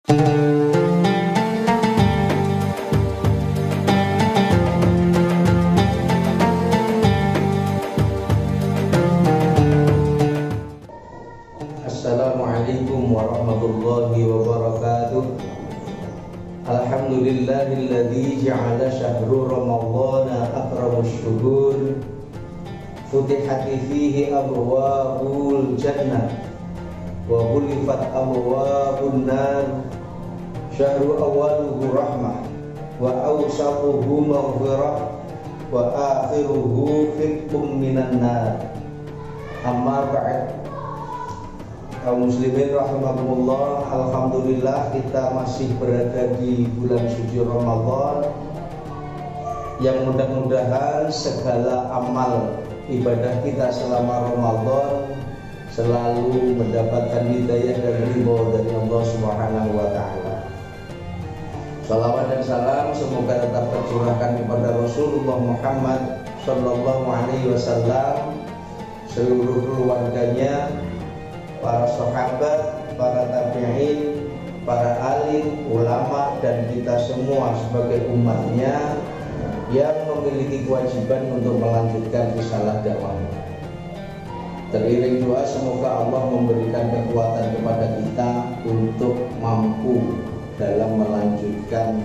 Assalamualaikum warahmatullahi wabarakatuh. Alhamdulillahilladzi ja'ala syahru ramadhana akramus syuhur, futihati fihi abwabul jannah wa ghulifat abwabun nar. Syahru awaluhu rahmah wa awsatuhu maghfirah wa akhiruhu fitkum minan nar. Amma ba'd. Kaum muslimin rahimakumullah, alhamdulillah kita masih berada di bulan suci Ramadan yang mudah-mudahan segala amal ibadah kita selama Ramadan selalu mendapatkan hidayah dan ridho dari Allah Subhanahu wa taala. Salawat dan salam semoga tetap tercurahkan kepada Rasulullah Muhammad sallallahu alaihi wasallam, seluruh keluarganya, para sahabat, para tabi'in, para alim, ulama, dan kita semua sebagai umatnya yang memiliki kewajiban untuk melanjutkan risalah dakwahnya. Teriring doa semoga Allah memberikan kekuatan kepada kita untuk mampu dalam melanjutkan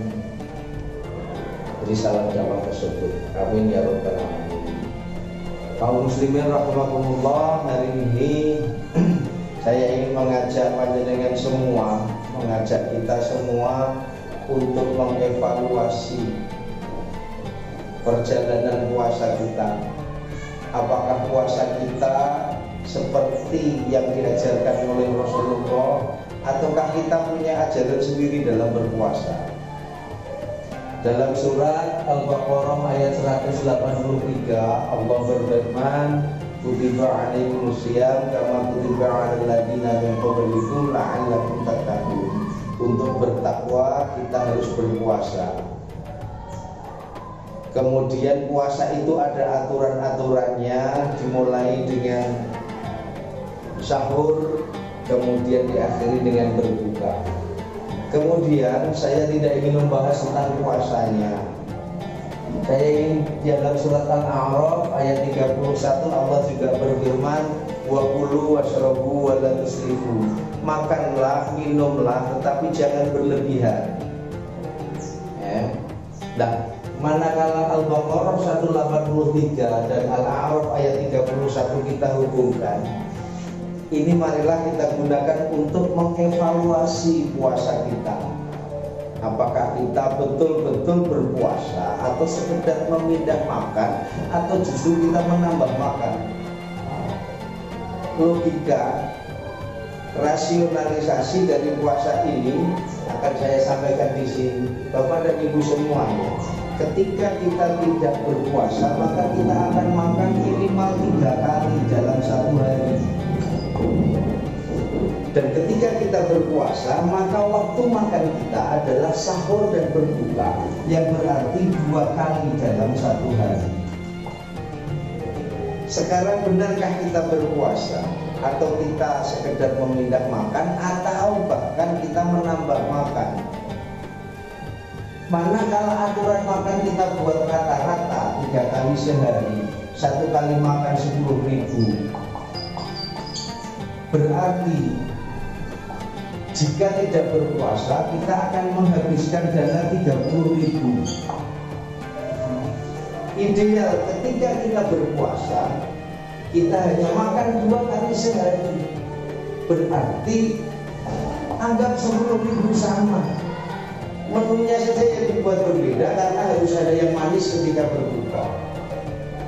risalah dakwah tersebut. Amin ya rabbal alamin. Kaum muslimin rahimakumullah, hari ini saya ingin mengajak panjenengan semua, mengajak kita semua untuk mengevaluasi perjalanan puasa kita. Apakah puasa kita seperti yang diajarkan oleh Rasulullah, ataukah kita punya ajaran sendiri dalam berpuasa? Dalam surat Al-Baqarah ayat 183 Allah berfirman, kutiba alaikumus syiyam kama kutiba alal ladzina min qablikum la'allakum tattaqun. Untuk bertakwa kita harus berpuasa. Kemudian puasa itu ada aturan-aturannya, dimulai dengan sahur, kemudian diakhiri dengan berbuka. Kemudian saya tidak ingin membahas tentang puasanya. Saya ingin dalam surat Al-A'raf ayat 31 Allah juga berfirman, wa kulu washrabu wa la tusrifu. Makanlah, minumlah, tetapi jangan berlebihan. Nah, manakala Al-Baqarah 183 dan Al-A'raf ayat 31 kita hubungkan, ini marilah kita gunakan untuk mengevaluasi puasa kita. Apakah kita betul-betul berpuasa atau sekedar memindah makan, atau justru kita menambah makan? Logika rasionalisasi dari puasa ini akan saya sampaikan di sini, Bapak dan Ibu semuanya. Ketika kita tidak berpuasa, maka kita akan makan minimal 3 kali dalam satu hari. Dan ketika kita berpuasa, maka waktu makan kita adalah sahur dan berbuka, yang berarti 2 kali dalam satu hari. Sekarang benarkah kita berpuasa, atau kita sekedar memindah makan, atau bahkan kita menambah makan? Manakala aturan makan kita buat rata-rata 3 kali sehari, 1 kali makan 10.000, berarti jika tidak berpuasa kita akan menghabiskan dana 30.000. Ideal ketika kita berpuasa kita hanya makan 2 kali sehari, berarti anggap 10.000 sama. Menunya saja yang dibuat berbeda karena harus ada yang manis ketika berbuka.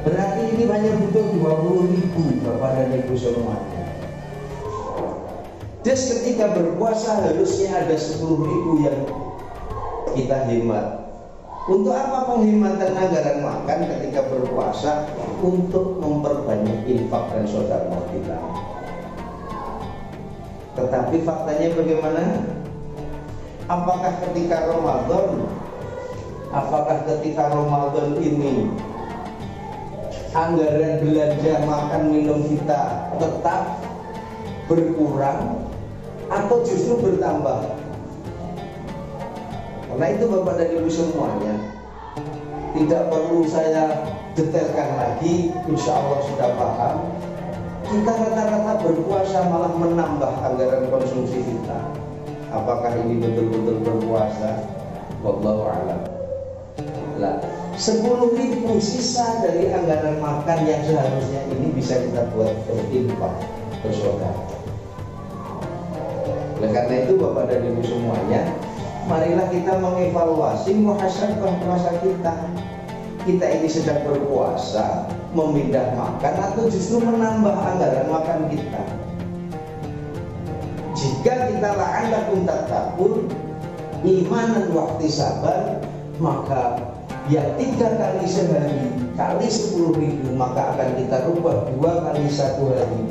Berarti ini hanya butuh 20.000 Bapak dan Ibu semuanya. Just ketika berpuasa harusnya ada 10.000 yang kita hemat. Untuk apa penghematan anggaran makan ketika berpuasa? Untuk memperbanyak infak dan sedekah kita. Tetapi faktanya bagaimana? Apakah ketika Ramadan ini anggaran belanja makan minum kita tetap berkurang atau justru bertambah? Karena itu Bapak dan Ibu semuanya, tidak perlu saya detailkan lagi, insya Allah sudah paham. Kita rata-rata berpuasa malah menambah anggaran konsumsi kita. Apakah ini betul-betul berpuasa? Wallahu a'lam. Lah, 10.000 sisa dari anggaran makan yang seharusnya ini bisa kita buat berinfak, bersedekah. Oleh karena itu Bapak dan Ibu semuanya, marilah kita mengevaluasi muhasabah puasa kita. Kita ini sedang berpuasa, memindah makan atau justru menambah anggaran makan kita. Jika kita la'allakum tattaqun, imanan wahtisaban, maka ya 3 kali sehari kali 10.000, maka akan kita rubah 2 kali 1 hari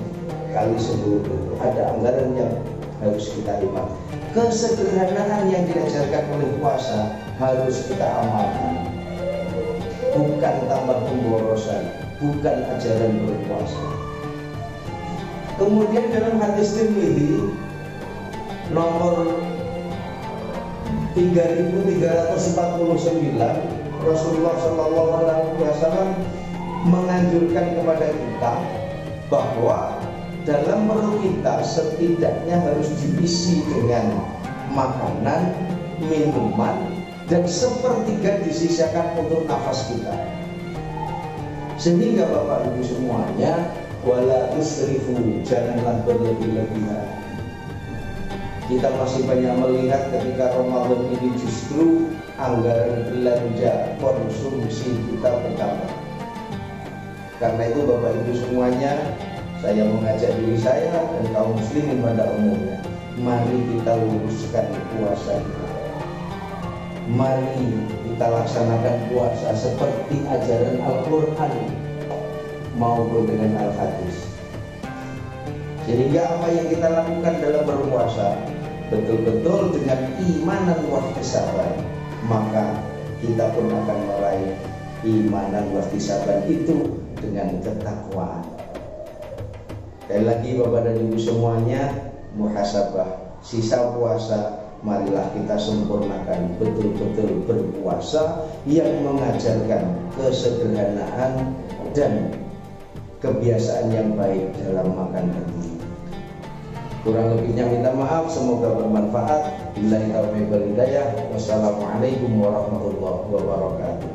kali 10.000. Ada anggaran yang harus kita lihat. Kesederhanaan yang diajarkan oleh puasa harus kita amalkan, bukan tambah pemborosan, bukan ajaran berpuasa. Kemudian dalam hadis Tirmidzi nomor 3349, Rasulullah SAW menganjurkan kepada kita bahwa dalam perut kita setidaknya harus diisi dengan makanan, minuman, dan 1/3 disisakan untuk nafas kita. Sehingga Bapak Ibu semuanya, wala tusrifu, janganlah berlebih-lebihan. Kita masih banyak melihat ketika Ramadan ini justru anggaran belanja konsumsi kita bertambah. Karena itu Bapak Ibu semuanya, saya mengajak diri saya dan kaum muslimin pada umumnya, mari kita luruskan puasa kita. Mari kita laksanakan puasa seperti ajaran Al-Quran maupun dengan Al-Hadis. Sehingga apa yang kita lakukan dalam berpuasa betul-betul dengan imanan wahtisaban, maka kita pun akan meraih imanan wahtisaban itu dengan ketakwaan. Sekali lagi Bapak dan Ibu semuanya, muhasabah sisa puasa, marilah kita sempurnakan betul-betul berpuasa yang mengajarkan kesederhanaan dan kebiasaan yang baik dalam makan dan minum. Kurang lebihnya minta maaf, semoga bermanfaat. Billahi taufiq wal hidayah. Wassalamualaikum warahmatullahi wabarakatuh.